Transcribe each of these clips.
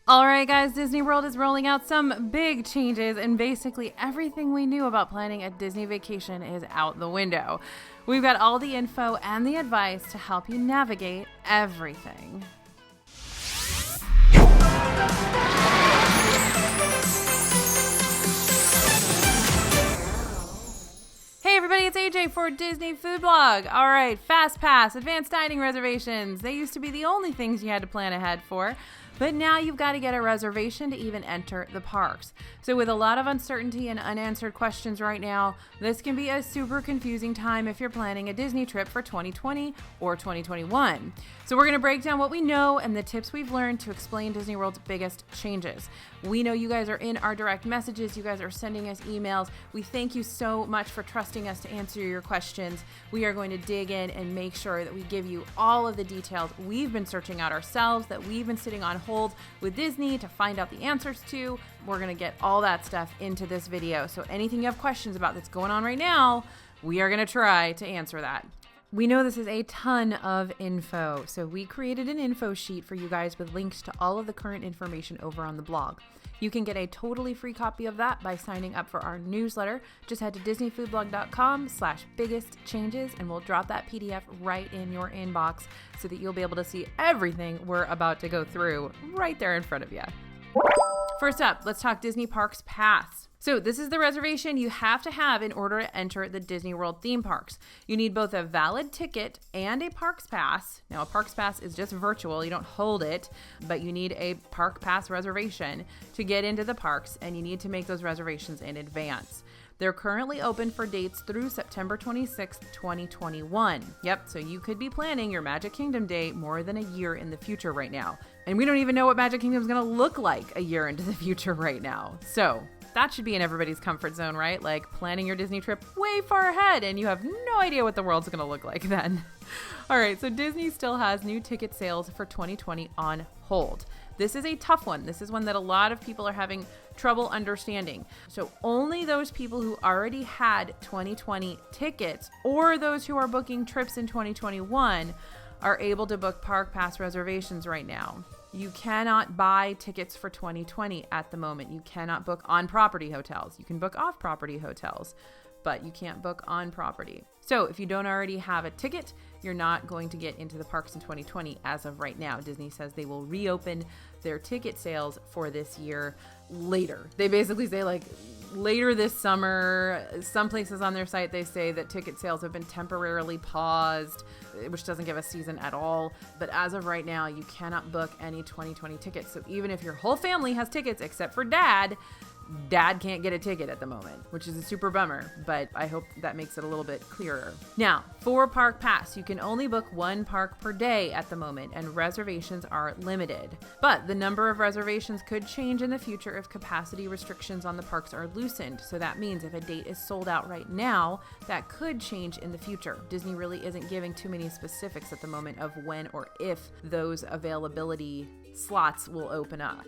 All right, guys, Disney World is rolling out some big changes, and basically everything we knew about planning a Disney vacation is out the window. We've got all the info and the advice to help you navigate everything. Hey everybody, it's AJ for Disney Food Blog. All right, FastPass, advanced dining reservations. They used to be the only things you had to plan ahead for, but now you've got to get a reservation to even enter the parks. So with a lot of uncertainty and unanswered questions right now, this can be a super confusing time if you're planning a Disney trip for 2020 or 2021. So we're going to break down what we know and the tips we've learned to explain Disney World's biggest changes. We know you guys are in our direct messages. You guys are sending us emails. We thank you so much for trusting us to answer your questions. We are going to dig in and make sure that we give you all of the details we've been searching out ourselves, that we've been sitting on hold with Disney to find out the answers to. We're going to get all that stuff into this video. So anything you have questions about that's going on right now, we are going to try to answer that. We know this is a ton of info, so we created an info sheet for you guys with links to all of the current information over on the blog. You can get a totally free copy of that by signing up for our newsletter. Just head to disneyfoodblog.com/biggestchanges and we'll drop that PDF right in your inbox so that you'll be able to see everything we're about to go through right there in front of you. First up, let's talk Disney Parks Pass. So this is the reservation you have to have in order to enter the Disney World theme parks. You need both a valid ticket and a Parks Pass. Now, a Parks Pass is just virtual. You don't hold it, but you need a Park Pass reservation to get into the parks, and you need to make those reservations in advance. They're currently open for dates through September 26th, 2021. Yep, so you could be planning your Magic Kingdom day more than a year in the future right now. And we don't even know what Magic Kingdom is going to look like a year into the future right now. So that should be in everybody's comfort zone, right? Like planning your Disney trip way far ahead and you have no idea what the world's going to look like then. All right, so Disney still has new ticket sales for 2020 on hold. This is a tough one. This is one that a lot of people are having trouble understanding. So only those people who already had 2020 tickets or those who are booking trips in 2021 are able to book Park Pass reservations right now. You cannot buy tickets for 2020 at the moment. You cannot book on-property hotels. You can book off-property hotels, but you can't book on-property. So if you don't already have a ticket, you're not going to get into the parks in 2020 as of right now. Disney says they will reopen their ticket sales for this year later. They basically say like later this summer. Some places on their site, they say that ticket sales have been temporarily paused, which doesn't give a season at all. But as of right now, you cannot book any 2020 tickets. So even if your whole family has tickets except for Dad can't get a ticket at the moment, which is a super bummer, but I hope that makes it a little bit clearer. Now, for Park Pass, you can only book one park per day at the moment, and reservations are limited. But the number of reservations could change in the future if capacity restrictions on the parks are loosened. So that means if a date is sold out right now, that could change in the future. Disney really isn't giving too many specifics at the moment of when or if those availability slots will open up.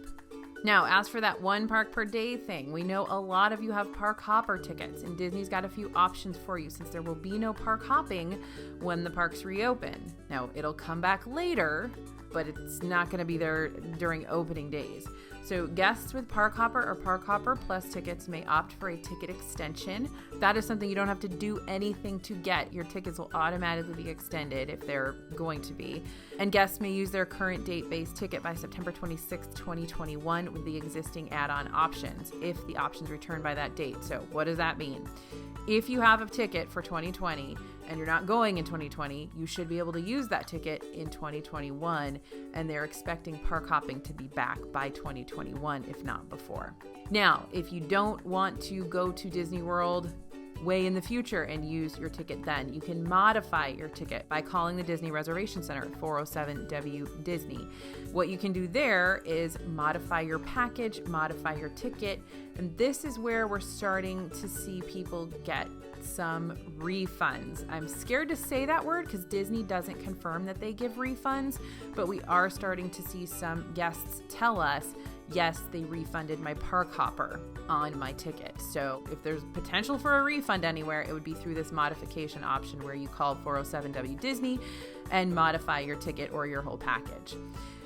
Now, as for that one park per day thing, we know a lot of you have park hopper tickets, and Disney's got a few options for you since there will be no park hopping when the parks reopen. Now, it'll come back later, but it's not going to be there during opening days. So guests with Park Hopper or Park Hopper Plus tickets may opt for a ticket extension. That is something you don't have to do anything to get. Your tickets will automatically be extended if they're going to be. And guests may use their current date-based ticket by September 26th, 2021 with the existing add-on options if the options return by that date. So what does that mean? If you have a ticket for 2020 and you're not going in 2020, you should be able to use that ticket in 2021, and they're expecting park hopping to be back by 2021, if not before. Now, if you don't want to go to Disney World way in the future and use your ticket then, you can modify your ticket by calling the Disney Reservation Center at 407-WDisney. What you can do there is modify your package, modify your ticket, and this is where we're starting to see people get some refunds. I'm scared to say that word because Disney doesn't confirm that they give refunds, but we are starting to see some guests tell us, yes, they refunded my park hopper on my ticket. So if there's potential for a refund anywhere, it would be through this modification option where you call 407-WDisney and modify your ticket or your whole package.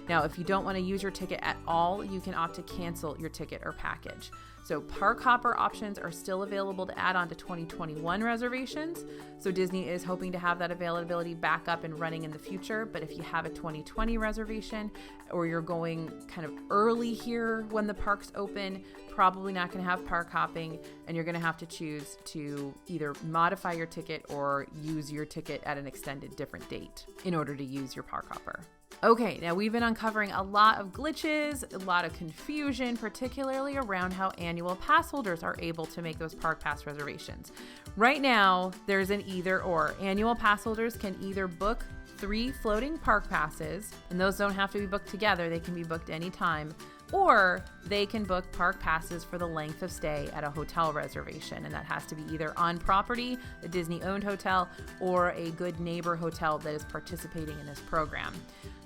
Now, if you don't want to use your ticket at all, you can opt to cancel your ticket or package. So park hopper options are still available to add on to 2021 reservations. So Disney is hoping to have that availability back up and running in the future. But if you have a 2020 reservation or you're going kind of early here when the parks open, probably not going to have park hopping, and you're going to have to choose to either modify your ticket or use your ticket at an extended different date in order to use your park hopper. Okay, now we've been uncovering a lot of glitches, a lot of confusion, particularly around how annual pass holders are able to make those park pass reservations. Right now, there's an either or. Annual pass holders can either book 3 floating park passes, and those don't have to be booked together, they can be booked anytime, or they can book park passes for the length of stay at a hotel reservation, and that has to be either on property, a Disney-owned hotel, or a Good Neighbor hotel that is participating in this program.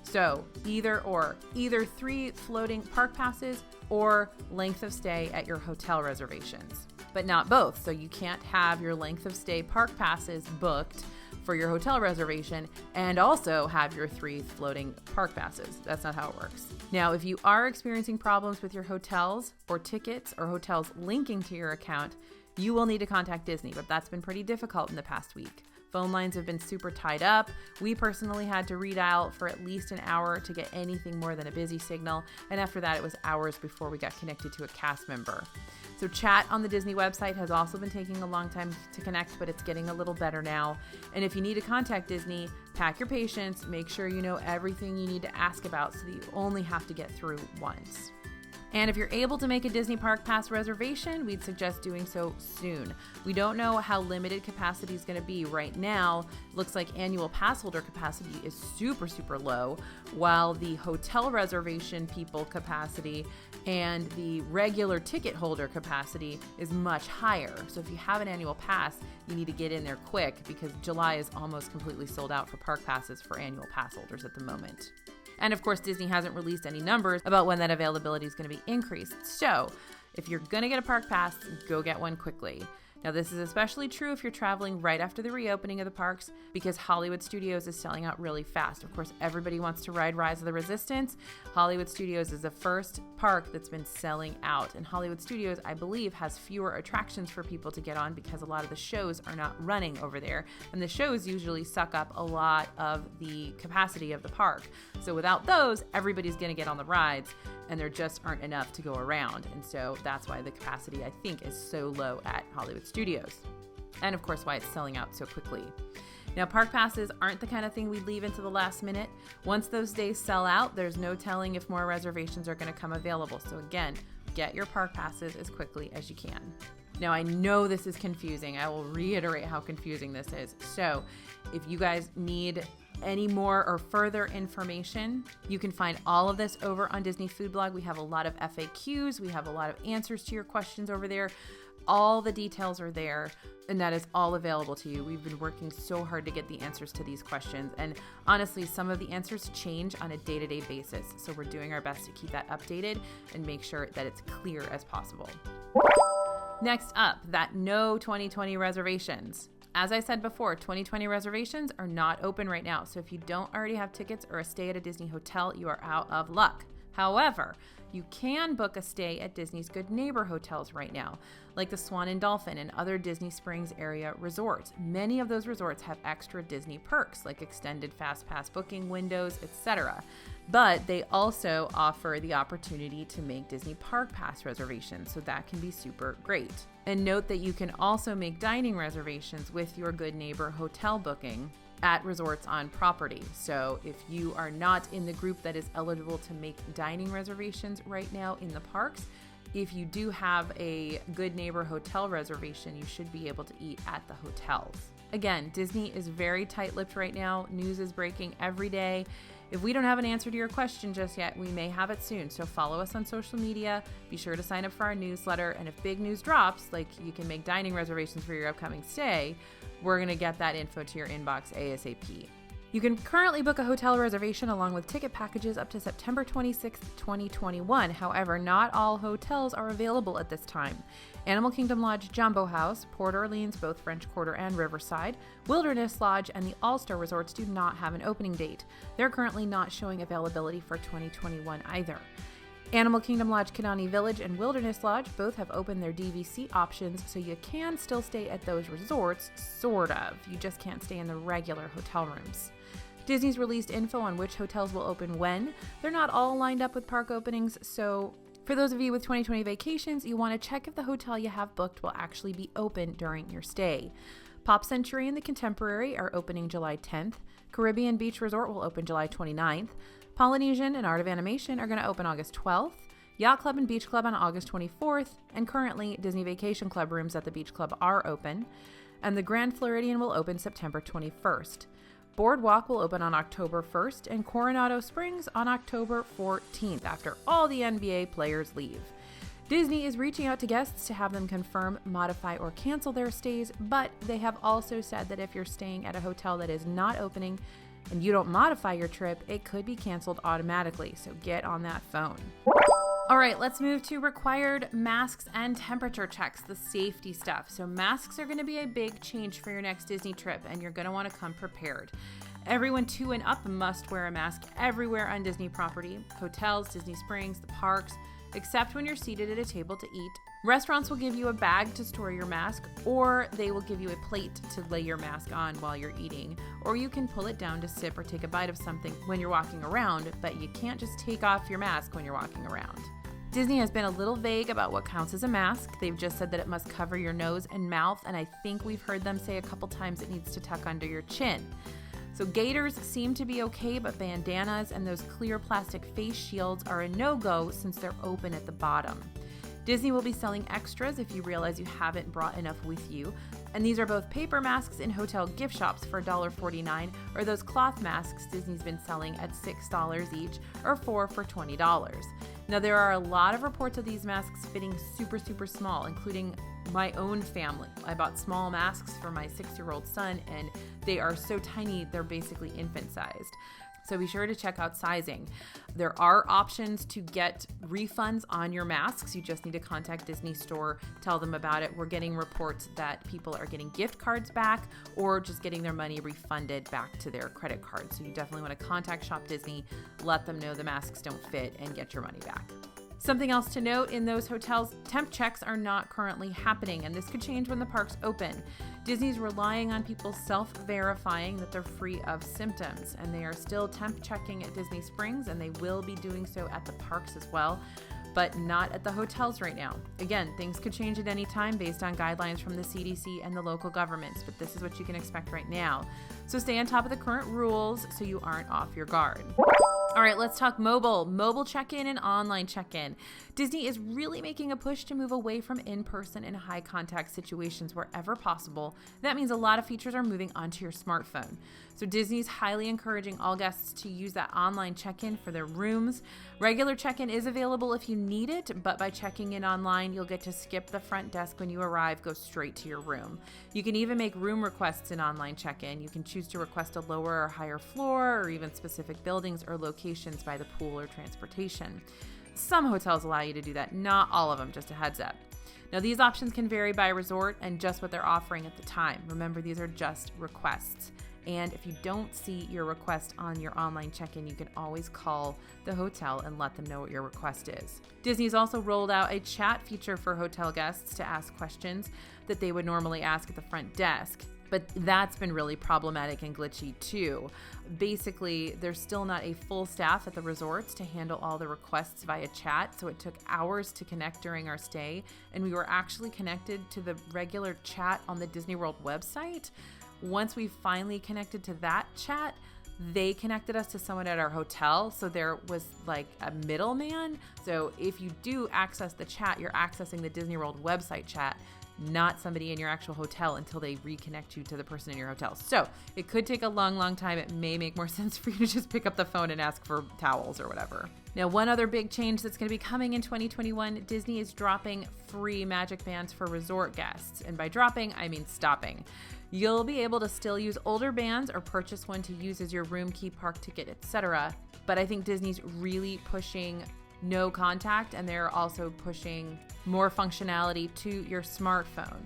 So either 3 floating park passes or length of stay at your hotel reservations, but not both. So you can't have your length of stay park passes booked for your hotel reservation and also have your 3 floating park passes. That's not how it works. Now, if you are experiencing problems with your hotels or tickets or hotels linking to your account, you will need to contact Disney, but that's been pretty difficult in the past week. Phone lines have been super tied up. We personally had to redial for at least an hour to get anything more than a busy signal, and after that it was hours before we got connected to a cast member. So chat on the Disney website has also been taking a long time to connect, but it's getting a little better now. And if you need to contact Disney, pack your patience, make sure you know everything you need to ask about so that you only have to get through once. And if you're able to make a Disney Park Pass reservation, we'd suggest doing so soon. We don't know how limited capacity is going to be right now. It looks like annual pass holder capacity is super, super low, while the hotel reservation people capacity and the regular ticket holder capacity is much higher. So if you have an annual pass, you need to get in there quick because July is almost completely sold out for park passes for annual pass holders at the moment. And of course, Disney hasn't released any numbers about when that availability is going to be increased. So if you're going to get a park pass, go get one quickly. Now, this is especially true if you're traveling right after the reopening of the parks because Hollywood Studios is selling out really fast. Of course, everybody wants to ride Rise of the Resistance. Hollywood Studios is the first park that's been selling out. And Hollywood Studios, I believe, has fewer attractions for people to get on because a lot of the shows are not running over there. And the shows usually suck up a lot of the capacity of the park. So without those, everybody's going to get on the rides, and there just aren't enough to go around. And so that's why the capacity, I think, is so low at Hollywood Studios. And of course, why it's selling out so quickly. Now, park passes aren't the kind of thing we leave into the last minute. Once those days sell out, there's no telling if more reservations are going to come available. So again, get your park passes as quickly as you can. Now, I know this is confusing. I will reiterate how confusing this is. So if you guys need any more or further information, you can find all of this over on Disney Food Blog. We have a lot of FAQs. We have a lot of answers to your questions over there. All the details are there, and that is all available to you. We've been working so hard to get the answers to these questions, and honestly, some of the answers change on a day-to-day basis, so we're doing our best to keep that updated and make sure that it's clear as possible. Next up, that no 2020 reservations. As I said before, 2020 reservations are not open right now, so if you don't already have tickets or a stay at a Disney hotel, you are out of luck. However, you can book a stay at Disney's Good Neighbor hotels right now, like the Swan and Dolphin and other Disney Springs area resorts. Many of those resorts have extra Disney perks, like extended FastPass booking windows, etc. But they also offer the opportunity to make Disney Park Pass reservations, so that can be super great. And note that you can also make dining reservations with your Good Neighbor hotel booking at resorts on property. So if you are not in the group that is eligible to make dining reservations right now in the parks, if you do have a Good Neighbor hotel reservation, you should be able to eat at the hotels. Again, Disney is very tight-lipped right now. News is breaking every day. If we don't have an answer to your question just yet, we may have it soon. So follow us on social media. Be sure to sign up for our newsletter. And if big news drops, like you can make dining reservations for your upcoming stay, we're going to get that info to your inbox ASAP. You can currently book a hotel reservation along with ticket packages up to September 26, 2021. However, not all hotels are available at this time. Animal Kingdom Lodge Jumbo House, Port Orleans, both French Quarter and Riverside, Wilderness Lodge, and the All-Star Resorts do not have an opening date. They're currently not showing availability for 2021 either. Animal Kingdom Lodge Kidani Village and Wilderness Lodge both have opened their DVC options, so you can still stay at those resorts, sort of. You just can't stay in the regular hotel rooms. Disney's released info on which hotels will open when. They're not all lined up with park openings, so for those of you with 2020 vacations, you want to check if the hotel you have booked will actually be open during your stay. Pop Century and the Contemporary are opening July 10th. Caribbean Beach Resort will open July 29th. Polynesian and Art of Animation are going to open August 12th. Yacht Club and Beach Club on August 24th. And currently, Disney Vacation Club rooms at the Beach Club are open. And the Grand Floridian will open September 21st. Boardwalk will open on October 1st and Coronado Springs on October 14th after all the NBA players leave. Disney is reaching out to guests to have them confirm, modify, or cancel their stays, but they have also said that if you're staying at a hotel that is not opening and you don't modify your trip, it could be canceled automatically, so get on that phone. All right, let's move to required masks and temperature checks, the safety stuff. So masks are going to be a big change for your next Disney trip, and you're going to want to come prepared. Everyone 2 and up must wear a mask everywhere on Disney property, hotels, Disney Springs, the parks, except when you're seated at a table to eat. Restaurants will give you a bag to store your mask, or they will give you a plate to lay your mask on while you're eating, or you can pull it down to sip or take a bite of something when you're walking around, but you can't just take off your mask when you're walking around. Disney has been a little vague about what counts as a mask. They've just said that it must cover your nose and mouth, and I think we've heard them say a couple times it needs to tuck under your chin. So gaiters seem to be okay, but bandanas and those clear plastic face shields are a no-go since they're open at the bottom. Disney will be selling extras if you realize you haven't brought enough with you. And these are both paper masks in hotel gift shops for $1.49, or those cloth masks Disney's been selling at $6 each, or 4 for $20. Now, there are a lot of reports of these masks fitting super, super small, including my own family. I bought small masks for my 6-year-old son, and they are so tiny, they're basically infant-sized. So be sure to check out sizing. There are options to get refunds on your masks. You just need to contact Disney Store, tell them about it. We're getting reports that people are getting gift cards back or just getting their money refunded back to their credit card. So you definitely want to contact Shop Disney, let them know the masks don't fit, and get your money back. Something else to note, in those hotels, temp checks are not currently happening, and this could change when the parks open. Disney's relying on people self-verifying that they're free of symptoms, and they are still temp checking at Disney Springs, and they will be doing so at the parks as well, but not at the hotels right now. Again, things could change at any time based on guidelines from the CDC and the local governments, but this is what you can expect right now. So stay on top of the current rules so you aren't off your guard. All right, let's talk mobile check-in and online check-in. Disney is really making a push to move away from in-person and high-contact situations wherever possible. That means a lot of features are moving onto your smartphone. So Disney's highly encouraging all guests to use that online check-in for their rooms. Regular check-in is available if you need it, but by checking in online, you'll get to skip the front desk when you arrive, go straight to your room. You can even make room requests in online check-in. You can choose to request a lower or higher floor, or even specific buildings or locations by the pool or transportation. Some hotels allow you to do that, not all of them, just a heads up. Now, these options can vary by resort and just what they're offering at the time. Remember, these are just requests. And if you don't see your request on your online check-in, you can always call the hotel and let them know what your request is. Disney's also rolled out a chat feature for hotel guests to ask questions that they would normally ask at the front desk. But that's been really problematic and glitchy too. Basically, there's still not a full staff at the resorts to handle all the requests via chat, so it took hours to connect during our stay, and we were actually connected to the regular chat on the Disney World website. Once we finally connected to that chat, they connected us to someone at our hotel, so there was like a middleman. So if you do access the chat, you're accessing the Disney World website chat, not somebody in your actual hotel until they reconnect you to the person in your hotel. So it could take a long, long time. It may make more sense for you to just pick up the phone and ask for towels or whatever. Now, one other big change that's going to be coming in 2021, Disney is dropping free Magic Bands for resort guests. And by dropping, I mean stopping. You'll be able to still use older bands or purchase one to use as your room key, park ticket, etc. But I think Disney's really pushing no contact, and they're also pushing more functionality to your smartphone.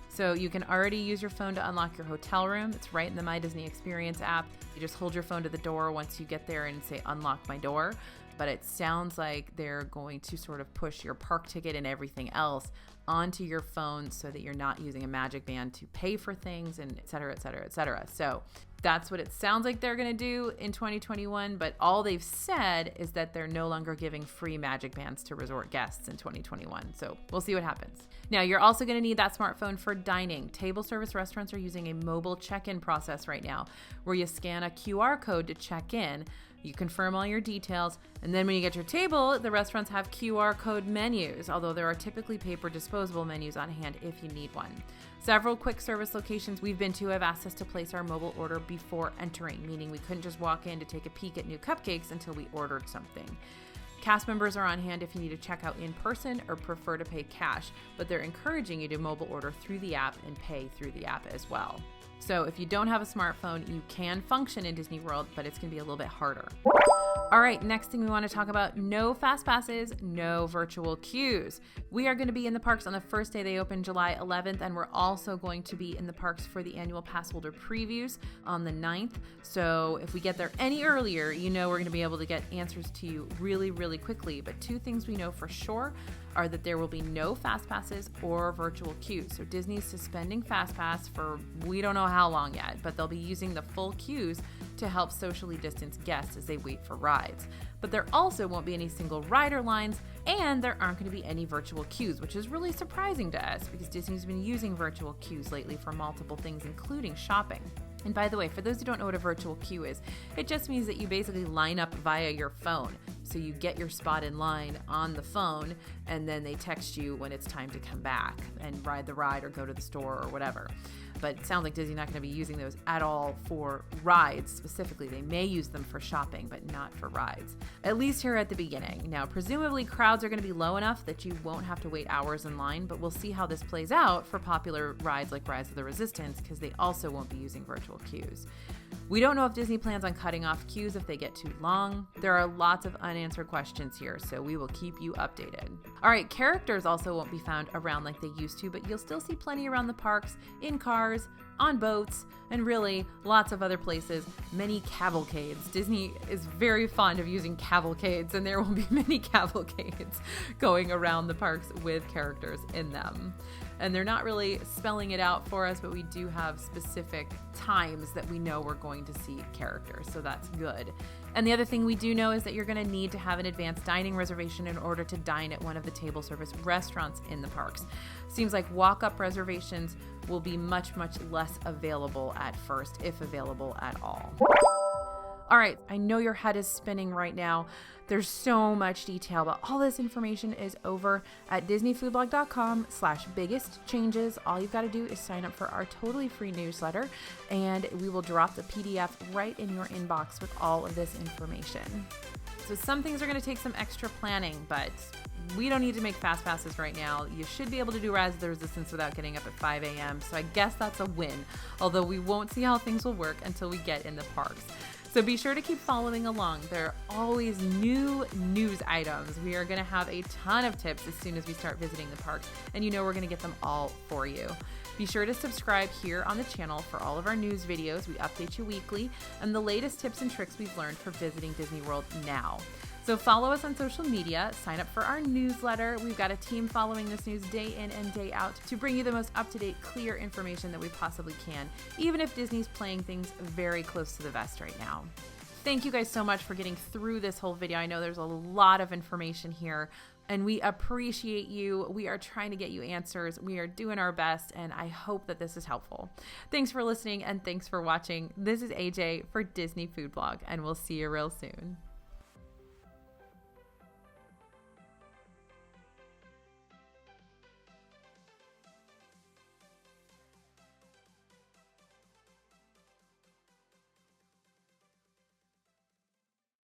So you can already use your phone to unlock your hotel room. It's right in the My Disney Experience app. You just hold your phone to the door once you get there and say, unlock my door. But it sounds like they're going to sort of push your park ticket and everything else onto your phone so that you're not using a Magic Band to pay for things, and et cetera, et cetera, et cetera. So that's what it sounds like they're going to do in 2021. But all they've said is that they're no longer giving free Magic Bands to resort guests in 2021. So we'll see what happens. Now, you're also going to need that smartphone for dining. Table service restaurants are using a mobile check-in process right now where you scan a QR code to check in. You confirm all your details, and then when you get your table, the restaurants have QR code menus, although there are typically paper disposable menus on hand if you need one. Several quick service locations we've been to have asked us to place our mobile order before entering, meaning we couldn't just walk in to take a peek at new cupcakes until we ordered something. Cast members are on hand if you need to check out in person or prefer to pay cash, but they're encouraging you to mobile order through the app and pay through the app as well. So if you don't have a smartphone, you can function in Disney World, but it's going to be a little bit harder. All right, next thing we want to talk about, no FastPasses, no virtual queues. We are going to be in the parks on the first day they open, July 11th, and we're also going to be in the parks for the annual passholder previews on the 9th. So if we get there any earlier, you know we're going to be able to get answers to you really, really quickly. But two things we know for sure are that there will be no FastPasses or virtual queues. So Disney's suspending FastPass for we don't know how long yet, but they'll be using the full queues to help socially distance guests as they wait for rides. But there also won't be any single rider lines, and there aren't going to be any virtual queues, which is really surprising to us because Disney's been using virtual queues lately for multiple things, including shopping. And by the way, for those who don't know what a virtual queue is, it just means that you basically line up via your phone. So you get your spot in line on the phone, and then they text you when it's time to come back and ride the ride or go to the store or whatever. But it sounds like Disney's not going to be using those at all for rides specifically. They may use them for shopping, but not for rides, at least here at the beginning. Now, presumably crowds are going to be low enough that you won't have to wait hours in line, but we'll see how this plays out for popular rides like Rise of the Resistance, because they also won't be using virtual queues. We don't know if Disney plans on cutting off queues if they get too long. There are lots of unanswered questions here, so we will keep you updated. All right, characters also won't be found around like they used to, but you'll still see plenty around the parks, in cars, on boats, and really lots of other places, many cavalcades. Disney is very fond of using cavalcades, and there will be many cavalcades going around the parks with characters in them. And they're not really spelling it out for us, but we do have specific times that we know we're going to see characters, so that's good. And the other thing we do know is that you're going to need to have an advanced dining reservation in order to dine at one of the table service restaurants in the parks. Seems like walk-up reservations will be much, much less available at first, if available at all. All right, I know your head is spinning right now. There's so much detail, but all this information is over at disneyfoodblog.com/biggest changes. All you've got to do is sign up for our totally free newsletter, and we will drop the PDF right in your inbox with all of this information. So some things are going to take some extra planning, but we don't need to make FastPasses right now. You should be able to do Rise of the Resistance without getting up at 5 a.m., so I guess that's a win, although we won't see how things will work until we get in the parks. So be sure to keep following along. There are always new news items. We are going to have a ton of tips as soon as we start visiting the parks, and you know we're going to get them all for you. Be sure to subscribe here on the channel for all of our news videos. We update you weekly, and the latest tips and tricks we've learned for visiting Disney World now. So follow us on social media, sign up for our newsletter. We've got a team following this news day in and day out to bring you the most up-to-date, clear information that we possibly can, even if Disney's playing things very close to the vest right now. Thank you guys so much for getting through this whole video. I know there's a lot of information here, and we appreciate you. We are trying to get you answers. We are doing our best, and I hope that this is helpful. Thanks for listening, and thanks for watching. This is AJ for Disney Food Blog, and we'll see you real soon.